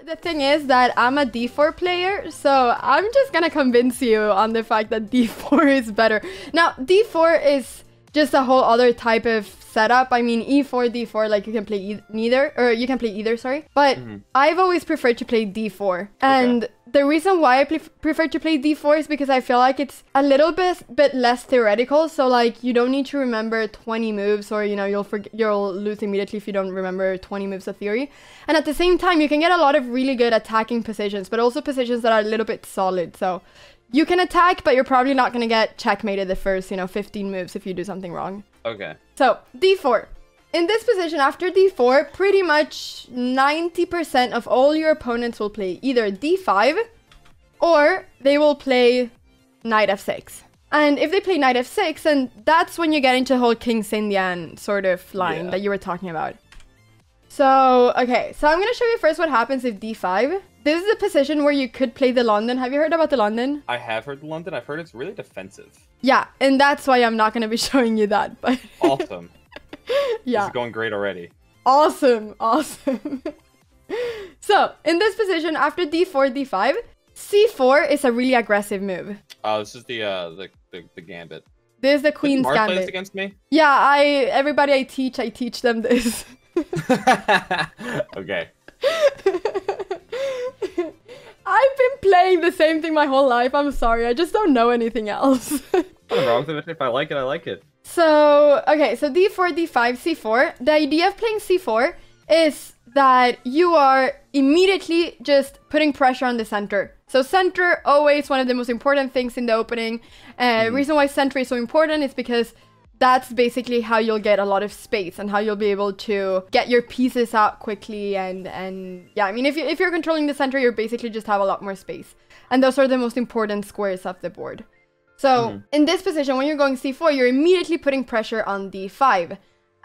The thing is that I'm a d4 player, so I'm just gonna convince you on the fact that d4 is better. Now, d4 is just a whole other type of setup. I mean, e4, d4, like you can play either, sorry. But I've always preferred to play d4. And the reason why I prefer to play d4 is because I feel like it's a little bit less theoretical. So like you don't need to remember 20 moves, or you know, you'll lose immediately if you don't remember 20 moves of theory. And at the same time, you can get a lot of really good attacking positions, but also positions that are a little bit solid. So you can attack, but you're probably not going to get checkmated the first, 15 moves if you do something wrong. Okay. So, d4. In this position, after d4, pretty much 90% of all your opponents will play either d5 or they will play knight f6. And if they play knight f6, then that's when you get into the whole King Sindian sort of line that you were talking about. So, okay. So I'm going to show you first what happens if d5. This is a position where you could play the London. Have you heard about the London? I have heard the London. I've heard it's really defensive. Yeah, and that's why I'm not going to be showing you that. But awesome. Yeah. This is going great already. Awesome. Awesome. So, in this position, after d4, d5, c4 is a really aggressive move. Oh, this is the Gambit. This is the Queen's Mark Gambit. plays against me? Yeah, everybody I teach them this. Okay. I've been playing the same thing my whole life. I'm sorry. I just don't know anything else. Nothing wrong with it. If I like it, I like it. So, okay. So d4, d5, c4. The idea of playing c4 is that you are immediately just putting pressure on the center. So center, always one of the most important things in the opening. Reason why center is so important is because that's basically how you'll get a lot of space and how you'll be able to get your pieces out quickly. And yeah, I mean, if you're controlling the center, you basically just have a lot more space. And those are the most important squares of the board. So in this position, when you're going c4, you're immediately putting pressure on d5.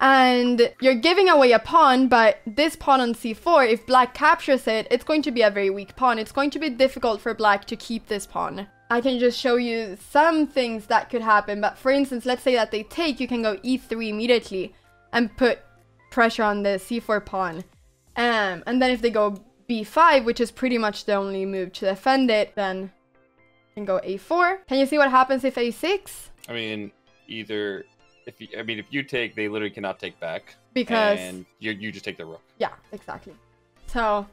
And you're giving away a pawn, but this pawn on c4, if black captures it, it's going to be a very weak pawn. It's going to be difficult for black to keep this pawn. I can just show you some things that could happen. But for instance, let's say that they take, you can go e3 immediately and put pressure on the c4 pawn. And then if they go b5, which is pretty much the only move to defend it, then you can go a4. Can you see what happens if a6? I mean, either... If you take, they literally cannot take back. Because... And you just take the rook. Yeah, exactly. So...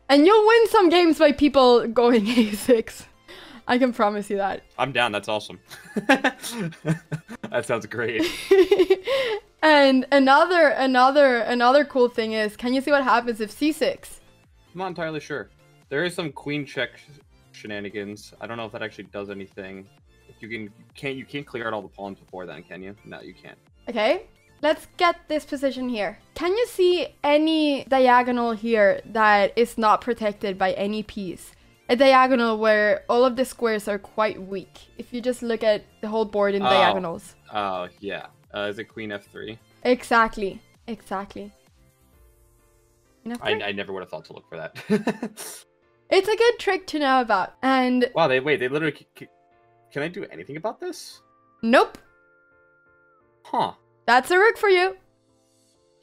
And you'll win some games by people going a6. I can promise you that. I'm down. That's awesome. That sounds great. And another cool thing is, can you see what happens if c6? I'm not entirely sure. There is some queen check shenanigans. I don't know if that actually does anything. You can't clear out all the pawns before then, can you? No, you can't. Okay, let's get this position here. Can you see any diagonal here that is not protected by any piece? A diagonal where all of the squares are quite weak. If you just look at the whole board in diagonals. Oh, yeah. Is it queen f3? Exactly. Exactly. I never would have thought to look for that. It's a good trick to know about. And wow, they literally... Can I do anything about this? Nope. Huh. That's a rook for you.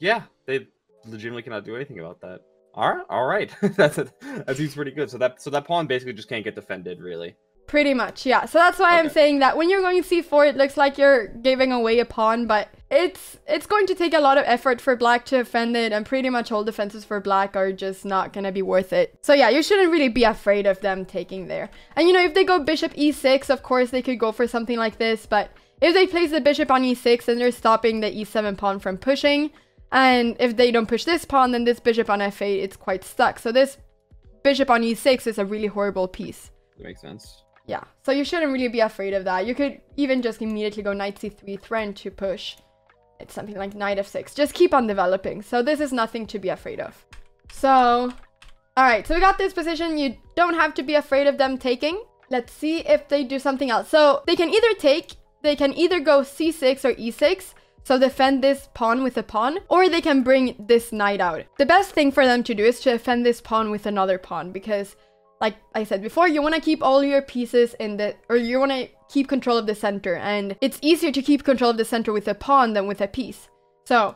Yeah, they legitimately cannot do anything about that. All right. That seems pretty good. So that pawn basically just can't get defended, really. Pretty much, yeah. So that's why I'm saying that when you're going c4, it looks like you're giving away a pawn, but it's going to take a lot of effort for black to defend it, and pretty much all defenses for black are just not gonna be worth it. So yeah, you shouldn't really be afraid of them taking there. And if they go bishop e6, of course they could go for something like this, but if they place the bishop on e6, then they're stopping the e7 pawn from pushing. And if they don't push this pawn, then this bishop on f8, it's quite stuck. So this bishop on e6 is a really horrible piece. That makes sense. Yeah, so you shouldn't really be afraid of that. You could even just immediately go knight c3, threaten to push. It's something like knight f6. Just keep on developing. So this is nothing to be afraid of. So, alright, so we got this position. You don't have to be afraid of them taking. Let's see if they do something else. So they can either take, they can either go c6 or e6. So defend this pawn with a pawn, or they can bring this knight out. The best thing for them to do is to defend this pawn with another pawn, because like I said before, you want to keep all your pieces in the, or you want to keep control of the center, and it's easier to keep control of the center with a pawn than with a piece. So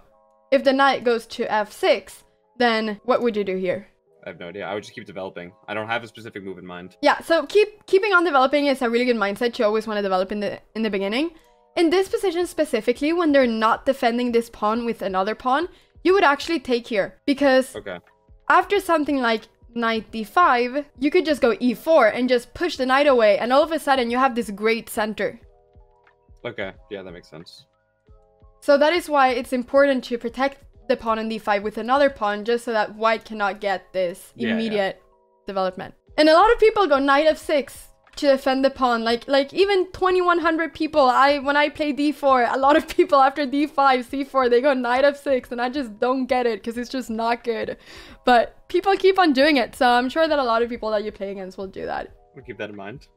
if the knight goes to f6, then what would you do here? I have no idea. I would just keep developing. I don't have a specific move in mind. Yeah, so keeping on developing is a really good mindset. You always want to develop in the beginning. In this position specifically, when they're not defending this pawn with another pawn, you would actually take here, because after something like knight d5, you could just go e4 and just push the knight away, and all of a sudden you have this great center. Okay, yeah, that makes sense. So that is why it's important to protect the pawn on d5 with another pawn, just so that white cannot get this immediate development. And a lot of people go knight f6 to defend the pawn, like even 2100 people. When I play d4, a lot of people after d5 c4, they go knight f6, and I just don't get it, because it's just not good. But people keep on doing it, so I'm sure that a lot of people that you play against will do that. We'll keep that in mind.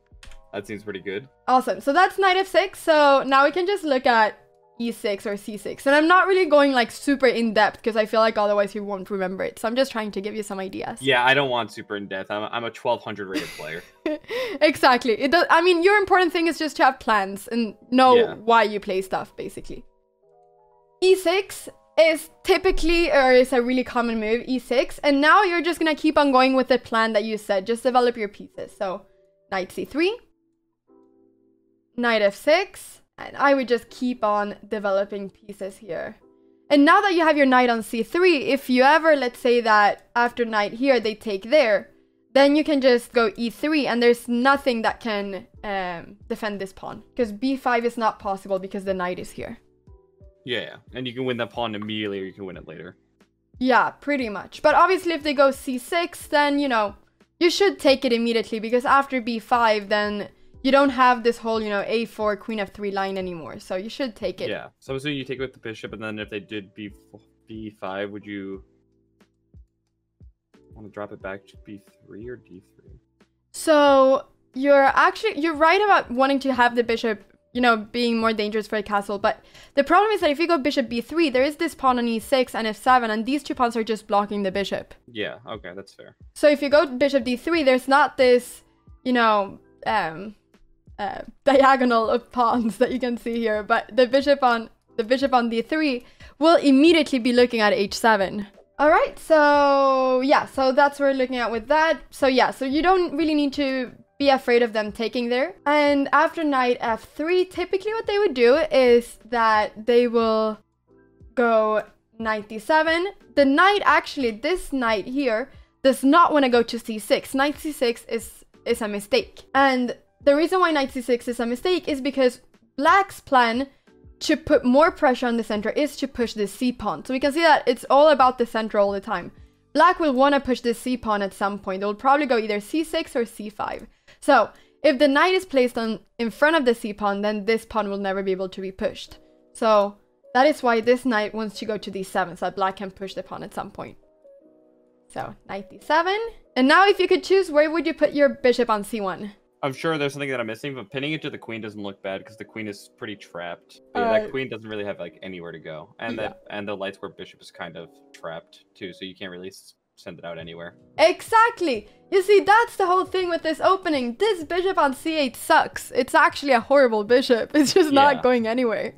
That seems pretty good. Awesome. So that's knight f6. So now we can just look at e6 or c6, and I'm not really going like super in depth, because I feel like otherwise you won't remember it. So I'm just trying to give you some ideas. Yeah, I don't want super in depth. I'm a 1200 rated player. Exactly. It does. I mean, your important thing is just to have plans and know why you play stuff, basically. e6 is typically, or is a really common move, e6, and now you're just gonna keep on going with the plan that you said. Just develop your pieces. So knight c3, knight f6. And I would just keep on developing pieces here. And now that you have your knight on c3, if you ever, let's say that after knight here, they take there, then you can just go e3, and there's nothing that can defend this pawn. Because b5 is not possible because the knight is here. Yeah, and you can win that pawn immediately, or you can win it later. Yeah, pretty much. But obviously if they go c6, then, you know, you should take it immediately, because after b5, then you don't have this whole, you know, a4, queen f3 line anymore. So you should take it. Yeah. So I'm assuming you take it with the bishop, and then if they did b5, would you want to drop it back to b3 or d3? So you're right about wanting to have the bishop, you know, being more dangerous for a castle. But the problem is that if you go bishop b3, there is this pawn on e6 and f7, and these two pawns are just blocking the bishop. Yeah. Okay, that's fair. So if you go bishop d3, there's not this, you know, diagonal of pawns that you can see here, but the bishop on d3 will immediately be looking at h7. All right, so yeah, so that's what we're looking at with that. So yeah, so you don't really need to be afraid of them taking there. And after knight f3, typically what they would do is that they will go knight d7. The knight, actually, this knight here does not want to go to c6. Knight c6 is a mistake, and the reason why knight c6 is a mistake is because black's plan to put more pressure on the center is to push this c pawn. So we can see that it's all about the center all the time. Black will want to push this c pawn at some point. It will probably go either c6 or c5. So if the knight is placed in front of the c pawn, then this pawn will never be able to be pushed. So that is why this knight wants to go to d7, so that black can push the pawn at some point. So knight d7. And now if you could choose, where would you put your bishop on c1? I'm sure there's something that I'm missing, but pinning it to the queen doesn't look bad, because the queen is pretty trapped. Yeah, that queen doesn't really have like anywhere to go, and the light square bishop is kind of trapped too, so you can't really send it out anywhere. Exactly. You see, that's the whole thing with this opening. This bishop on c8 sucks. It's actually a horrible bishop. It's just not going anywhere.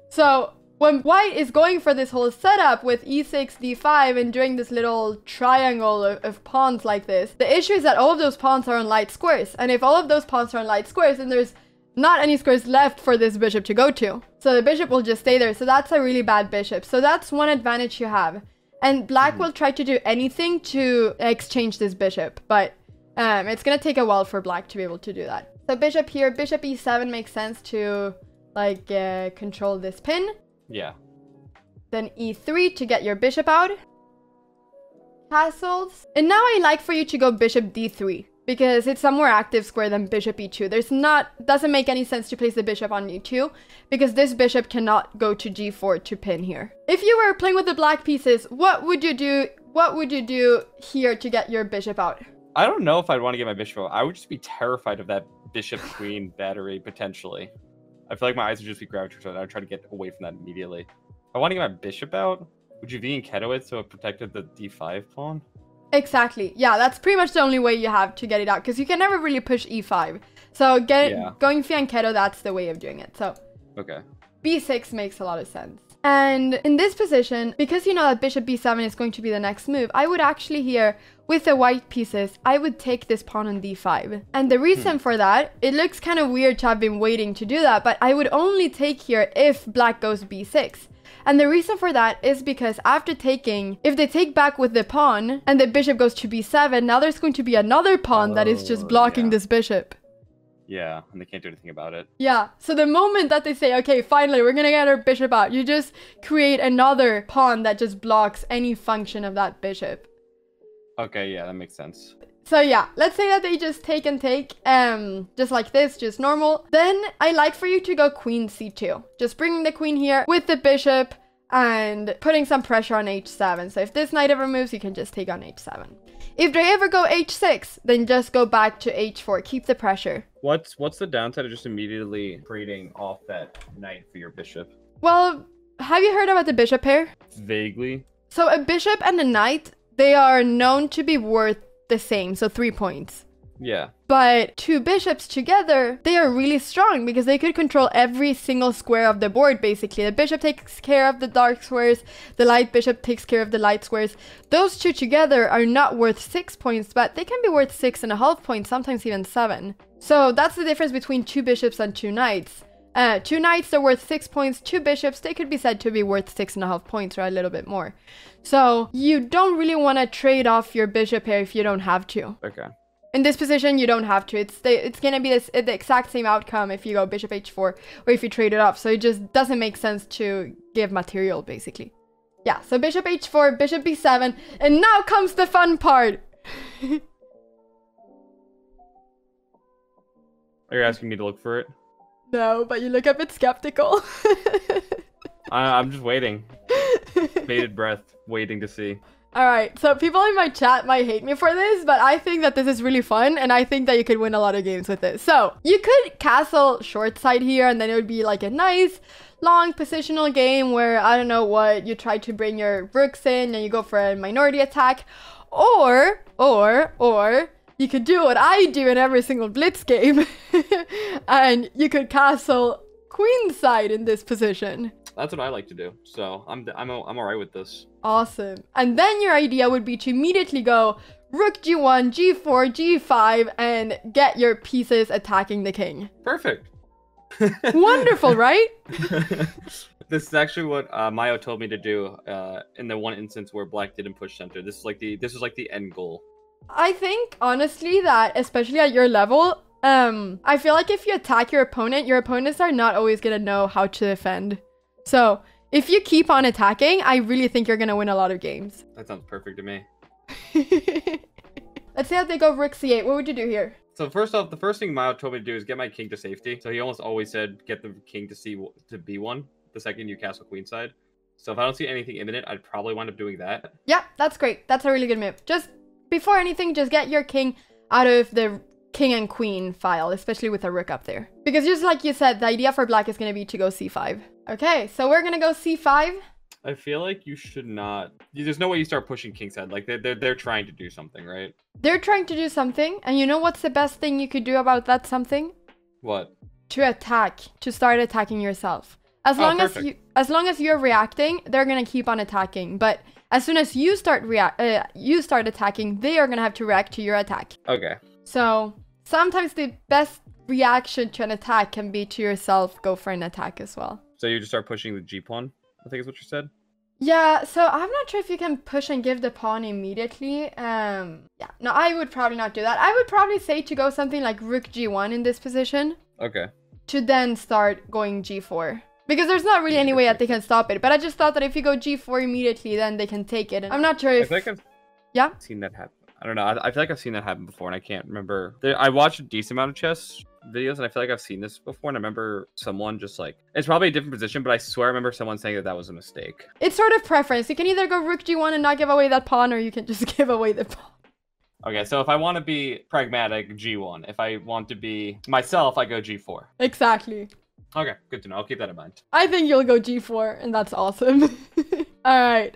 So when white is going for this whole setup with e6, d5, and doing this little triangle of pawns like this, the issue is that all of those pawns are on light squares. And if all of those pawns are on light squares, then there's not any squares left for this bishop to go to. So the bishop will just stay there. So that's a really bad bishop. So that's one advantage you have. And black will try to do anything to exchange this bishop. But it's going to take a while for black to be able to do that. So bishop here, bishop e7 makes sense to like control this pin. Yeah. Then e3 to get your bishop out. Castles. And now I like for you to go bishop d3, because it's a more active square than bishop e2. Doesn't make any sense to place the bishop on e2, because this bishop cannot go to g4 to pin here. If you were playing with the black pieces, what would you do? What would you do here to get your bishop out? I don't know if I'd want to get my bishop out. I would just be terrified of that bishop queen battery potentially. I feel like my eyes would just be gravitated, and I'd try to get away from that immediately. If I want to get my bishop out, would you V and Keto it so it protected the d5 pawn? Exactly. Yeah, that's pretty much the only way you have to get it out, because you can never really push e5. So going fianchetto, that's the way of doing it. So okay, b6 makes a lot of sense. And in this position, because you know that bishop b7 is going to be the next move, I would actually here, with the white pieces, I would take this pawn on d5. And the reason for that, it looks kind of weird to have been waiting to do that, but I would only take here if black goes b6. And the reason for that is because after taking, if they take back with the pawn and the bishop goes to b7, now there's going to be another pawn that is just blocking this bishop. Yeah, and they can't do anything about it. Yeah, so the moment that they say, okay, finally, we're gonna get our bishop out, you just create another pawn that just blocks any function of that bishop. Okay, yeah, that makes sense. So yeah, let's say that they just take and take, just like this, just normal. Then I like for you to go queen c2. Just bringing the queen here with the bishop and putting some pressure on h7. So if this knight ever moves, you can just take on h7. If they ever go h6, then just go back to h4. Keep the pressure. What's the downside of just immediately trading off that knight for your bishop? Well, have you heard about the bishop pair? Vaguely. So a bishop and a knight, they are known to be worth the same, so 3 points. Yeah. But two bishops together, they are really strong because they could control every single square of the board, basically. The bishop takes care of the dark squares, the light bishop takes care of the light squares. Those two together are not worth 6 points, but they can be worth 6.5 points, sometimes even 7. So that's the difference between two bishops and two knights. Two knights are worth 6 points, two bishops, they could be said to be worth 6.5 points or a little bit more. So you don't really want to trade off your bishop here if you don't have to. Okay. In this position, you don't have to. It's going to be the exact same outcome if you go bishop h4 or if you trade it off. So it just doesn't make sense to give material, basically. Yeah, so bishop h4, bishop b7, and now comes the fun part. Are you asking me to look for it? No, but you look a bit skeptical. I'm just waiting. Bated breath, waiting to see. Alright, so people in my chat might hate me for this, but I think that this is really fun, and I think that you could win a lot of games with this. So, you could castle short side here, and then it would be like a nice, long positional game where, I don't know what, you try to bring your rooks in, and you go for a minority attack. Or, you could do what I do in every single blitz game, and you could castle queenside in this position. That's what I like to do, so I'm alright with this. Awesome. And then your idea would be to immediately go rook g1, g4, g5, and get your pieces attacking the king. Perfect. Wonderful, right? This is actually what Mayo told me to do in the one instance where black didn't push center. This was like the end goal. I think honestly that especially at your level, I feel like if you attack your opponents are not always gonna know how to defend. So if you keep on attacking, I really think you're gonna win a lot of games. That sounds perfect to me. Let's say that they go rook c8. What would you do here? So first off, the first thing Mayo told me to do is get my king to safety. So he almost always said get the king to b1 the second you castle queenside. So if I don't see anything imminent, I'd probably wind up doing that. Yeah, that's great. That's a really good move. Just before anything, just get your king out of the king and queen file, especially with a rook up there. Because just like you said, the idea for black is going to be to go c5. Okay, so we're going to go c5. I feel like you should not... There's no way you start pushing kingside. Like, they're trying to do something, right? They're trying to do something. And you know what's the best thing you could do about that something? What? To attack. To start attacking yourself. As long as you're reacting, they're going to keep on attacking. But as soon as you start attacking, they are going to have to react to your attack. Okay. So sometimes the best reaction to an attack can be to yourself go for an attack as well. So you just start pushing the g pawn, I think is what you said? Yeah, so I'm not sure if you can push and give the pawn immediately. Yeah, no, I would probably not do that. I would probably say to go something like rook g1 in this position. Okay. To then start going g4. Because there's not really any way that they can stop it. But I just thought that if you go g4 immediately, then they can take it. And I'm not sure if... I feel like I've seen that happen. I don't know. I feel like I've seen that happen before, and I can't remember. I watched a decent amount of chess videos, and I feel like I've seen this before, and I remember someone just like... It's probably a different position, but I swear I remember someone saying that was a mistake. It's sort of preference. You can either go rook g1 and not give away that pawn, or you can just give away the pawn. Okay, so if I want to be pragmatic, g1. If I want to be myself, I go g4. Exactly. Okay, good to know. I'll keep that in mind. I think you'll go g4, and that's awesome. All right.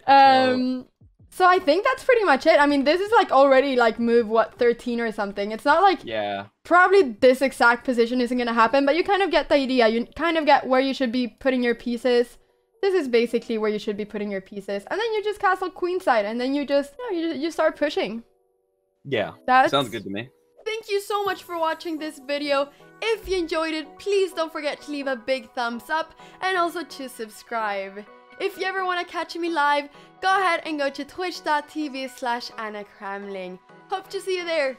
So I think that's pretty much it. I mean, this is like already like move, what, 13 or something. It's not like, probably this exact position isn't going to happen, but you kind of get the idea. You kind of get where you should be putting your pieces. This is basically where you should be putting your pieces. And then you just castle queenside, and then you just, you start pushing. Yeah, that sounds good to me. Thank you so much for watching this video. If you enjoyed it, please don't forget to leave a big thumbs up and also to subscribe. If you ever want to catch me live, go ahead and go to twitch.tv/AnnaCramling. Hope to see you there.